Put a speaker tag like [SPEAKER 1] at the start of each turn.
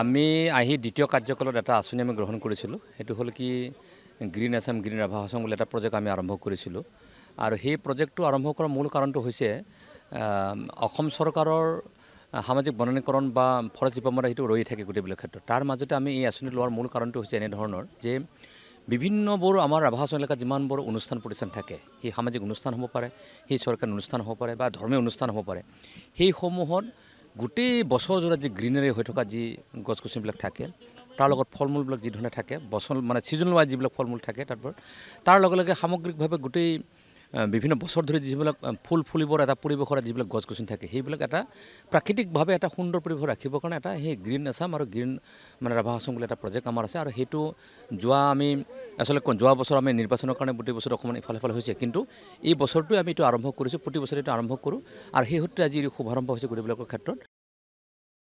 [SPEAKER 1] আমি আহি দ্বিতীয় কাৰ্যকালত এটা আঁচনি আমি গ্ৰহণ কৰিছিলোঁ। সেইটো হ'ল কি গ্ৰীণ আছাম গ্ৰীণ ৰাভা আছাম বুলি এটা প্ৰজেক্ট আমি আৰম্ভ কৰিছিলোঁ। আৰু সেই প্ৰজেক্টটো আৰম্ভ কৰাৰ মূল কাৰণটো হৈছে অসম চৰকাৰৰ সামাজিক বননীকৰণ বা ফৰেষ্ট ডিপাৰ্টমেণ্টৰ সেইটো ৰৈ থাকে গোটেইবিলাক ক্ষেত্ৰত। তাৰ মাজতে আমি এই আঁচনি লোৱাৰ মূল কাৰণটো হৈছে এনেধৰণৰ যে বিভিন্নবোৰ আমাৰ ৰাভা আছাম এলেকাত যিমানবোৰ অনুষ্ঠান প্ৰতিষ্ঠান থাকে, সেই সামাজিক অনুষ্ঠান হ'ব পাৰে, সেই চৰকাৰী অনুষ্ঠান হ'ব পাৰে বা ধৰ্মীয় অনুষ্ঠান হ'ব পাৰে, সেইসমূহত গোটেই বছৰজোৰা যি গ্ৰীনাৰী হৈ থকা যি গছ গছনিবিলাক থাকে, তাৰ লগত ফল মূলবিলাক যি ধৰণে থাকে, বছৰ মানে ছিজনেল ৱাইজ যিবিলাক ফল মূল থাকে, তাৰ লগে লগে সামগ্ৰিকভাৱে গোটেই বিভিন্ন বছৰ ধৰি যিবিলাক ফুল ফুলিবৰ এটা পৰিৱেশৰ যিবিলাক গছ গছনি থাকে, সেইবিলাক এটা প্ৰাকৃতিকভাৱে এটা সুন্দৰ পৰিৱেশ ৰাখিবৰ কাৰণে এটা সেই গ্ৰীণ আছাম আৰু গ্ৰীণ মানে ৰাভা আছাম বুলি এটা প্ৰজেক্ট আমাৰ আছে। আৰু সেইটো যোৱা বছৰ আমি নিৰ্বাচনৰ কাৰণে গোটেই বছৰ অকণমান ইফালে সিফালে হৈছে, কিন্তু এই বছৰটোৱে আমি এইটো আৰম্ভ কৰিছোঁ, প্ৰতি বছৰে এইটো আৰম্ভ কৰোঁ। আৰু সেই সূত্ৰে আজি শুভাৰম্ভ হৈছে গোটেইবিলাকৰ ক্ষেত্ৰত।